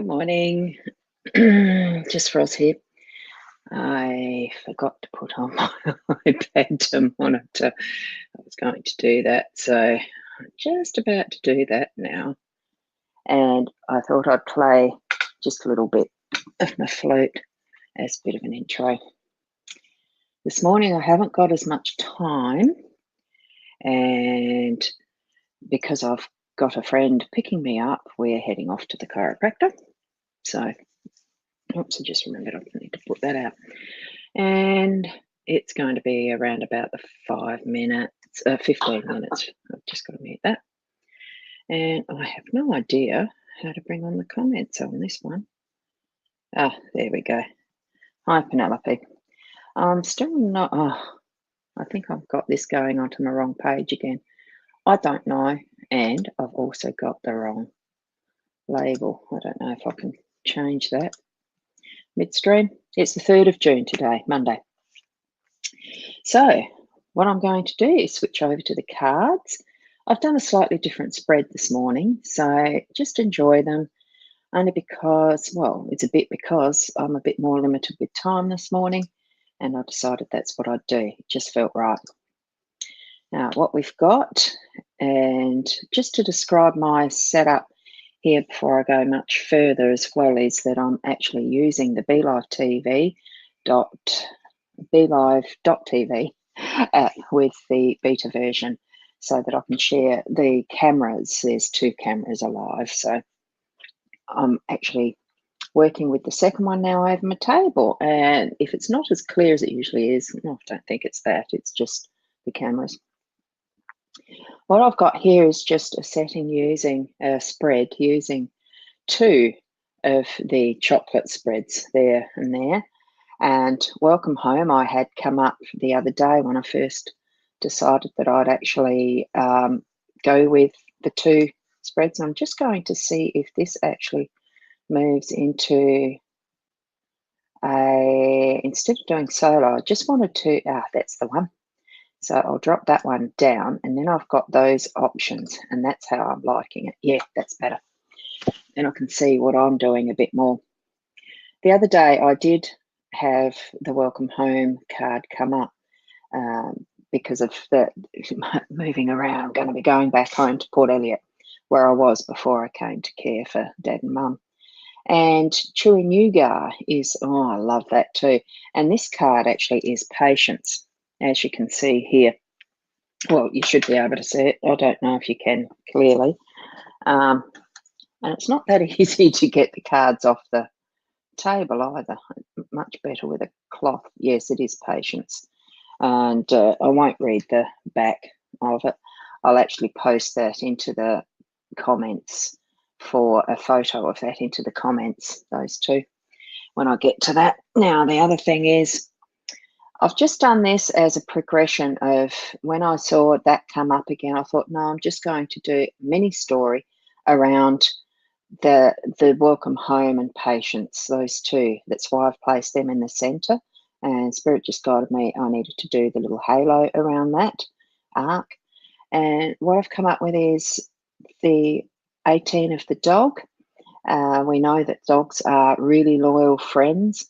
Good morning. Just for us here. I forgot to put on my iPad to monitor. I was going to do that, so I'm just about to do that now. And I thought I'd play just a little bit of my flute as a bit of an intro. This morning I haven't got as much time, and because I've got a friend picking me up, we're heading off to the chiropractor. So, oops, I just remembered I need to put that out. And it's going to be around about the 15 minutes. I've just got to mute that. And I have no idea how to bring on the comments on this one. Ah, there we go. Hi, Penelope. I'm still not, I think I've got this going onto my wrong page again. I don't know. And I've also got the wrong label. I don't know if I can change that midstream. It's the 3rd of June today, Monday. So what I'm going to do is switch over to the cards. I've done a slightly different spread this morning, so just enjoy them, only because, well, it's a bit because I'm a bit more limited with time this morning, and I decided that's what I'd do. It just felt right. Now, what we've got, and just to describe my setup here before I go much further as well, is that I'm actually using the BeLive.TV with the beta version so that I can share the cameras. There's 2 cameras alive, so I'm actually working with the second one now over my table, and if it's not as clear as it usually is, no, I don't think it's that, it's just the cameras. What I've got here is just a setting using a spread using 2 of the chocolate spreads there and there. And Welcome Home I had come up the other day when I first decided that I'd actually go with the 2 spreads. I'm just going to see if this actually moves into instead of doing solo, I just wanted to, that's the one. So I'll drop that one down, and then I've got those options, and that's how I'm liking it. Yeah, that's better. Then I can see what I'm doing a bit more. The other day I did have the Welcome Home card come up because of the moving around. I'm going to be going back home to Port Elliot, where I was before I came to care for Dad and Mum. And Chewy Nougat is, I love that too. And this card actually is patience, as you can see here. Well, you should be able to see it. I don't know if you can clearly. And it's not that easy to get the cards off the table either. Much better with a cloth. Yes, it is patience. And I won't read the back of it. I'll actually post that into the comments, for a photo of that into the comments, those 2, when I get to that. Now, the other thing is, I've just done this as a progression of when I saw that come up again, I thought, no, I'm just going to do a mini story around the Welcome Home and Patience, those 2. That's why I've placed them in the centre, and Spirit just guided me. I needed to do the little halo around that arc. And what I've come up with is the 18 of the dog. We know that dogs are really loyal friends,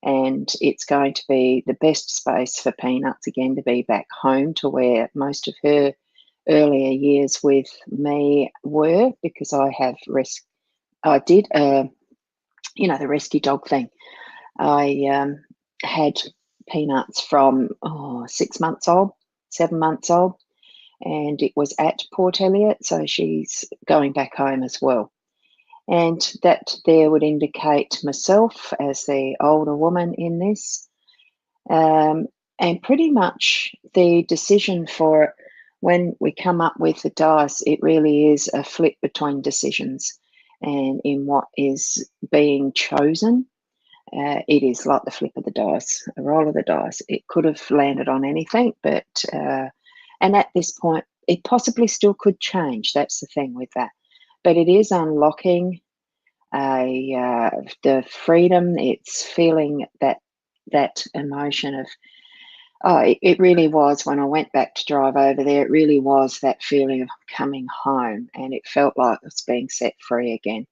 and it's going to be the best space for Peanuts again to be back home to where most of her earlier years with me were, because I did the rescue dog thing. I had Peanuts from 6 months old, 7 months old, and it was at Port Elliot, so she's going back home as well. And that there would indicate myself as the older woman in this. And pretty much the decision for when we come up with the dice, it really is a flip between decisions and in what is being chosen. It is like the flip of the dice, a roll of the dice. It could have landed on anything, but and at this point, it possibly still could change. That's the thing with that. But it is unlocking the freedom. It's feeling that emotion of, it really was, when I went back to drive over there, it really was that feeling of coming home, and it felt like it's being set free again.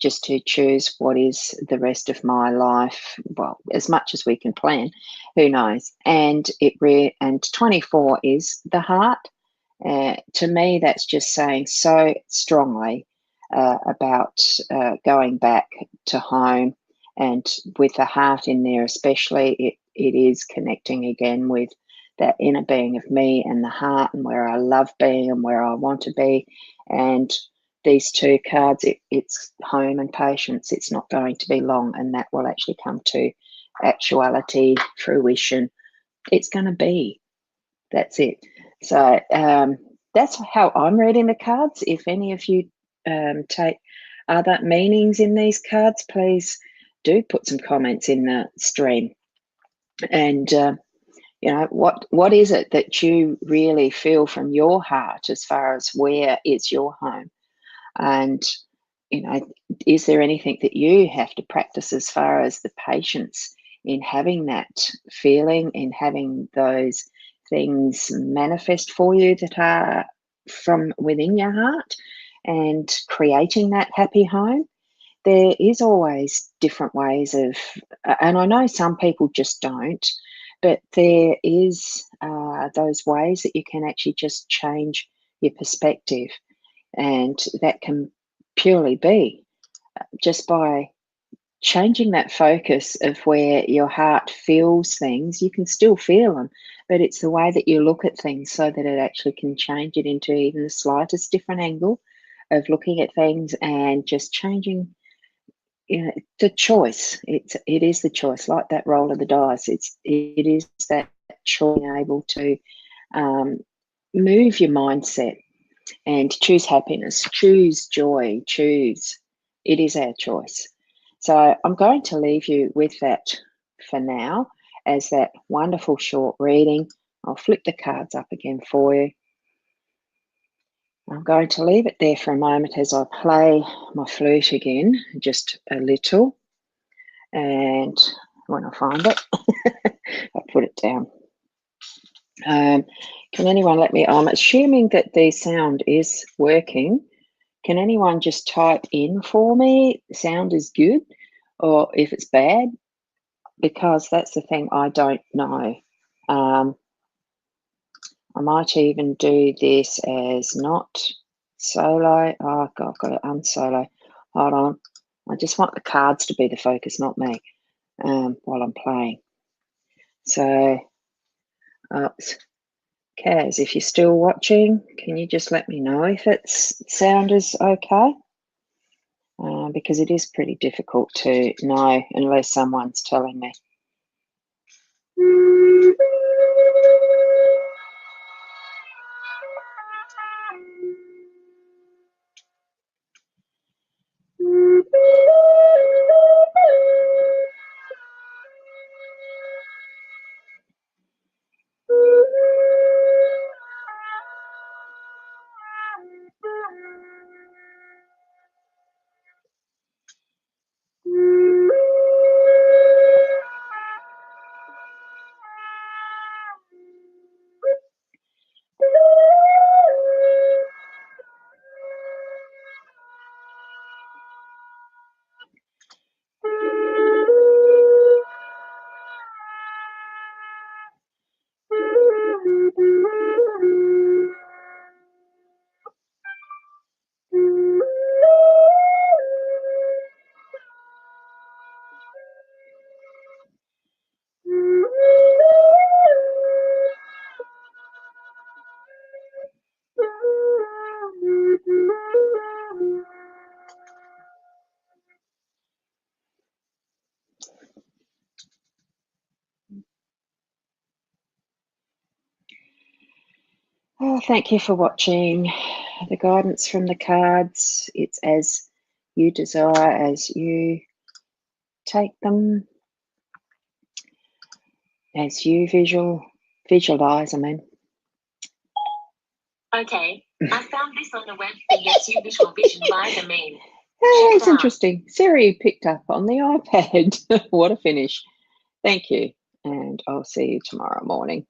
just to choose what is the rest of my life. Well, as much as we can plan, who knows? And 24 is the heart. To me, that's just saying so strongly about going back to home, and with the heart in there especially, it is connecting again with that inner being of me and the heart, and where I love being and where I want to be. And these two cards, it's home and patience. It's not going to be long, and that will actually come to actuality, fruition. It's going to be. That's it. So that's how I'm reading the cards. If any of you take other meanings in these cards, please do put some comments in the stream. And what is it that you really feel from your heart as far as where is your home? And is there anything that you have to practice as far as the patience in having that feeling, in having those things manifest for you that are from within your heart, and creating that happy home? There is always different ways of, and I know some people just don't, but there is those ways that you can actually just change your perspective. And that can purely be just by changing that focus of where your heart feels things. You can still feel them, but it's the way that you look at things so that it actually can change it into even the slightest different angle of looking at things, and just changing the choice. It is the choice, like that roll of the dice. It is that choice, being able to move your mindset and choose happiness, choose joy, choose. It is our choice. So I'm going to leave you with that for now as that wonderful short reading. I'll flip the cards up again for you. I'm going to leave it there for a moment as I play my flute again, just a little. And when I find it, I'll put it down. Can anyone let me, I'm assuming that the sound is working. Can anyone just type in for me, sound is good, or if it's bad? Because that's the thing, I don't know. I might even do this as not solo. Oh, God, I've got to unsolo. Hold on. I just want the cards to be the focus, not me, while I'm playing. So, Kaz, if you're still watching, can you just let me know if sound is okay? Because it is pretty difficult to know unless someone's telling me. Oh, thank you for watching. The guidance from the cards, it's as you desire, as you take them, as you visualize, I mean. Okay, I found this on the web that gets you visual vision by the main. It's interesting. Siri picked up on the iPad. What a finish. Thank you, and I'll see you tomorrow morning.